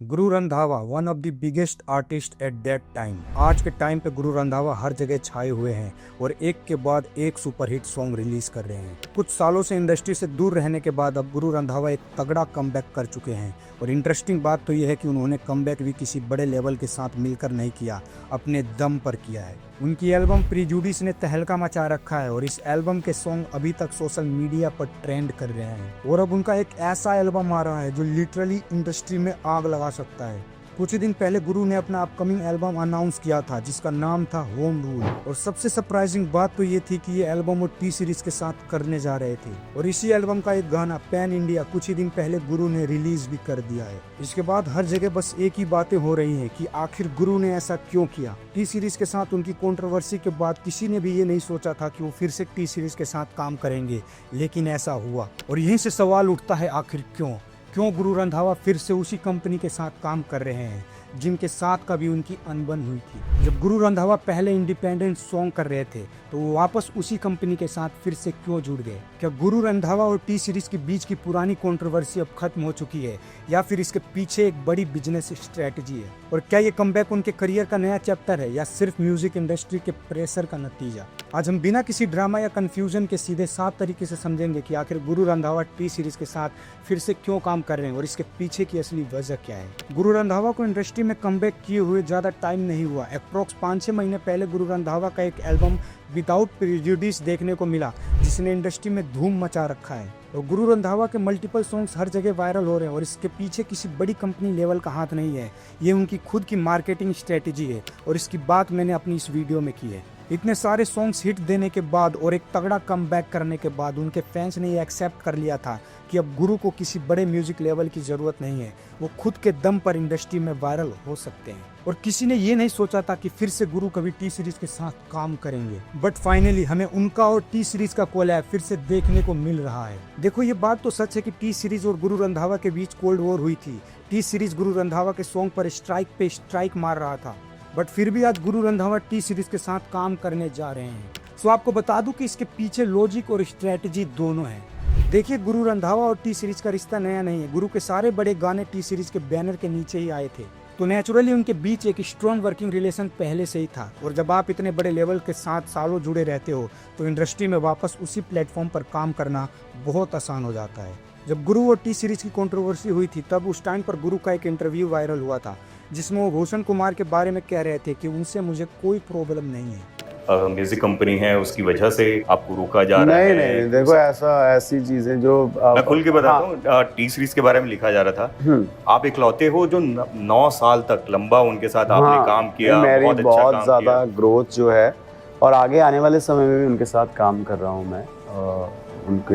Guru Randhawa one of the biggest artist at that time. आज के time पे गुरु रंधावा हर जगह छाए हुए हैं और एक के बाद एक सुपरहिट सॉन्ग रिलीज कर रहे हैं। कुछ सालों से इंडस्ट्री से दूर रहने के बाद अब गुरु रंधावा एक तगड़ा कमबैक कर चुके हैं और इंटरेस्टिंग बात तो यह है कि उन्होंने कमबैक भी किसी बड़े लेवल के साथ मिलकर नहीं किया, अपने दम पर किया है। उनकी एल्बम प्रीजुडिस ने तहलका मचा रखा है और इस एल्बम के सॉन्ग अभी तक सोशल मीडिया पर ट्रेंड कर रहे हैं और अब उनका एक ऐसा एल्बम आ रहा है जो लिटरली इंडस्ट्री में आग लगा सकता है। कुछ ही दिन पहले गुरु ने अपना अपकमिंग एल्बम अनाउंस किया था जिसका नाम था होम रूल और सबसे सरप्राइजिंग बात तो ये थी कि ये एल्बम वो टी सीरीज के साथ करने जा रहे थे और इसी एल्बम का एक गाना पैन इंडिया कुछ ही दिन पहले गुरु ने रिलीज भी कर दिया है। इसके बाद हर जगह बस एक ही बातें हो रही हैं कि आखिर गुरु ने ऐसा क्यों किया। टी सीरीज के साथ उनकी कंट्रोवर्सी के बाद किसी ने भी ये नहीं सोचा था कि वो फिर से टी सीरीज के साथ काम करेंगे, लेकिन ऐसा हुआ और यहीं से सवाल उठता है आखिर क्यों गुरु रंधावा फिर से उसी कंपनी के साथ काम कर रहे हैं जिनके साथ कभी उनकी अनबन हुई थी। जब गुरु रंधावा पहले इंडिपेंडेंट सॉन्ग कर रहे थे तो वो वापस उसी कंपनी के साथ फिर से क्यों जुड़ गए? क्या गुरु रंधावा और टी सीरीज के बीच की पुरानी कंट्रोवर्सी अब खत्म हो चुकी है या फिर इसके पीछे एक बड़ी बिजनेस स्ट्रेटजी है? और क्या ये कमबैक उनके करियर का नया चैप्टर है या सिर्फ म्यूजिक इंडस्ट्री के प्रेशर का नतीजा? आज हम बिना किसी ड्रामा या कंफ्यूजन के सीधे साफ तरीके से समझेंगे कि आखिर गुरु रंधावा टी सीरीज के साथ फिर से क्यों काम कर रहे हैं और इसके पीछे की असली वजह क्या है। गुरु रंधावा को इंडस्ट्री में कमबैक किए हुए ज्यादा टाइम नहीं हुआ। अप्रॉक्स 5-6 महीने पहले गुरु रंधावा का एक एल्बम विदाउट प्रेजुडिस देखने को मिला जिसने इंडस्ट्री में धूम मचा रखा है और गुरु रंधावा के मल्टीपल सॉन्ग्स हर जगह वायरल हो रहे हैं और इसके पीछे किसी बड़ी कंपनी लेवल का हाथ नहीं है, ये उनकी खुद की मार्केटिंग स्ट्रेटेजी है और इसकी बात मैंने अपनी इस वीडियो में की है। इतने सारे सॉन्ग्स हिट देने के बाद और एक तगड़ा कमबैक करने के बाद उनके फैंस ने ये एक्सेप्ट कर लिया था कि अब गुरु को किसी बड़े म्यूजिक लेवल की जरूरत नहीं है, वो खुद के दम पर इंडस्ट्री में वायरल हो सकते हैं। और किसी ने ये नहीं सोचा था कि फिर से गुरु कभी टी सीरीज के साथ काम करेंगे, बट फाइनली हमें उनका और टी सीरीज का कोलैब फिर से देखने को मिल रहा है। देखो ये बात तो सच है कि टी सीरीज और गुरु रंधावा के बीच कोल्ड वॉर हुई थी। टी सीरीज गुरु रंधावा के सॉन्ग पर स्ट्राइक पे स्ट्राइक मार रहा था, बट फिर भी आज गुरु रंधावा टी सीरीज के साथ काम करने जा रहे हैं। सो आपको बता दूं कि इसके पीछे लॉजिक और स्ट्रेटजी दोनों है। देखिए गुरु रंधावा और टी सीरीज का रिश्ता नया नहीं है। गुरु के सारे बड़े गाने टी सीरीज के बैनर के नीचे ही आए थे, तो नेचुरली उनके बीच एक स्ट्रॉन्ग वर्किंग रिलेशन पहले से ही था और जब आप इतने बड़े लेवल के साथ सालों जुड़े रहते हो तो इंडस्ट्री में वापस उसी प्लेटफॉर्म पर काम करना बहुत आसान हो जाता है। जब गुरु और टी सीरीज की कंट्रोवर्सी हुई थी तब उस टाइम पर गुरु का एक इंटरव्यू वायरल हुआ था जिसमें वो भूषण कुमार के बारे में कह रहे थे कि उनसे मुझे कोई प्रॉब्लम नहीं है। म्यूजिक कंपनी है उसकी वजह से आपको रोका जा रहा है? नहीं, देखो ऐसी चीजें जो मैं खुल के बताता हूँ। टी सीरीज के बारे में लिखा जा रहा था, आप इकलौते हो जो 9 साल तक लंबा उनके साथ आपने काम किया। मेरी बहुत ज्यादा ग्रोथ जो है और आगे आने वाले समय में भी उनके साथ काम कर रहा हूँ मैं,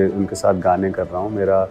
उनके साथ गाने कर रहा हूँ। मेरा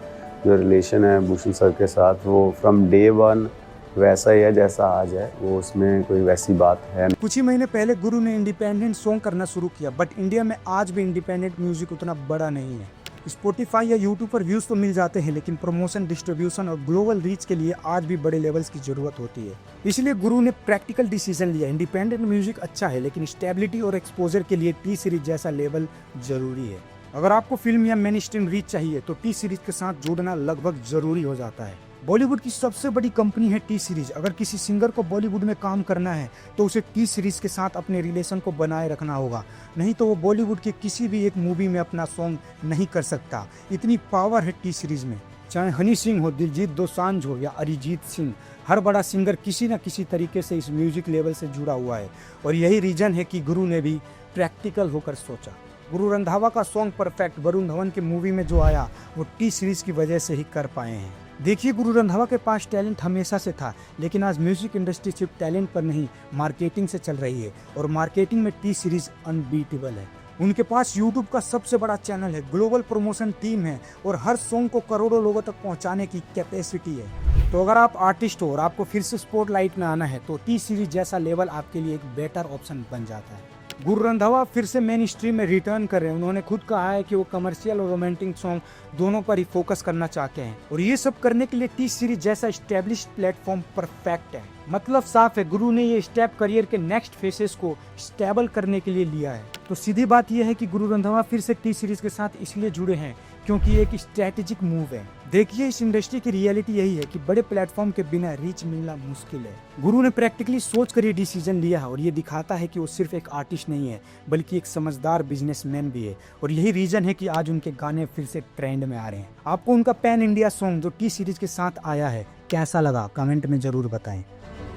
जो रिलेशन है भूषण सर के साथ वो फ्रॉम डे 1 वैसा ही है जैसा आज है, वो उसमें कोई वैसी बात है। कुछ ही महीने पहले गुरु ने इंडिपेंडेंट सॉन्ग करना शुरू किया, बट इंडिया में आज भी इंडिपेंडेंट म्यूजिक उतना बड़ा नहीं है। स्पॉटिफाई या यूट्यूब पर व्यूज तो मिल जाते हैं, लेकिन प्रमोशन, डिस्ट्रीब्यूशन और ग्लोबल रीच के लिए आज भी बड़े लेवल्स की जरूरत होती है। इसलिए गुरु ने प्रैक्टिकल डिसीजन लिया। इंडिपेंडेंट म्यूजिक अच्छा है लेकिन स्टेबिलिटी और एक्सपोजर के लिए टी सीरीज जैसा लेवल जरूरी है। अगर आपको फिल्म या मेन स्ट्रीम रीच चाहिए तो टी सीरीज के साथ जुड़ना लगभग जरूरी हो जाता है। बॉलीवुड की सबसे बड़ी कंपनी है टी सीरीज। अगर किसी सिंगर को बॉलीवुड में काम करना है तो उसे टी सीरीज के साथ अपने रिलेशन को बनाए रखना होगा, नहीं तो वो बॉलीवुड के किसी भी एक मूवी में अपना सॉन्ग नहीं कर सकता। इतनी पावर है टी सीरीज में। चाहे हनी सिंह हो, दिलजीत दोसांझ हो या अरिजीत सिंह, हर बड़ा सिंगर किसी न किसी तरीके से इस म्यूजिक लेवल से जुड़ा हुआ है और यही रीजन है कि गुरु ने भी प्रैक्टिकल होकर सोचा। गुरु रंधावा का सॉन्ग परफेक्ट वरुण धवन की मूवी में जो आया वो टी सीरीज की वजह से ही कर पाए हैं। देखिए गुरु रंधावा के पास टैलेंट हमेशा से था, लेकिन आज म्यूजिक इंडस्ट्री सिर्फ टैलेंट पर नहीं मार्केटिंग से चल रही है और मार्केटिंग में टी सीरीज अनबीटेबल है। उनके पास यूट्यूब का सबसे बड़ा चैनल है, ग्लोबल प्रमोशन टीम है और हर सॉन्ग को करोड़ों लोगों तक पहुंचाने की कैपेसिटी है। तो अगर आप आर्टिस्ट हो और आपको फिर से स्पॉटलाइट में आना है तो टी सीरीज जैसा लेवल आपके लिए एक बेटर ऑप्शन बन जाता है। गुरु रंधावा फिर से मेन स्ट्रीम में रिटर्न कर रहे हैं। उन्होंने खुद कहा है कि वो कमर्शियल और रोमांटिक सॉन्ग दोनों पर ही फोकस करना चाहते हैं और ये सब करने के लिए टी सीरीज जैसा एस्टेब्लिश्ड प्लेटफॉर्म परफेक्ट है। मतलब साफ है, गुरु ने ये स्टेप करियर के नेक्स्ट फेसेस को स्टेबल करने के लिए लिया है। तो सीधी बात यह है कि गुरु रंधावा फिर से टी सीरीज के साथ इसलिए जुड़े हैं क्योंकि ये एक स्ट्रैटेजिक मूव है। देखिए, इस इंडस्ट्री की रियलिटी यही है कि बड़े प्लेटफॉर्म के बिना रीच मिलना मुश्किल है। गुरु ने प्रैक्टिकली सोच कर ये डिसीजन लिया है और ये दिखाता है कि वो सिर्फ एक आर्टिस्ट नहीं है बल्कि एक समझदार बिजनेसमैन भी है। और यही रीजन है कि आज उनके गाने फिर से ट्रेंड में आ रहे हैं। आपको उनका पैन इंडिया सॉन्ग जो टी सीरीज के साथ आया है कैसा लगा, कमेंट में जरूर बताएं।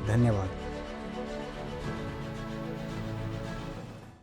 धन्यवाद।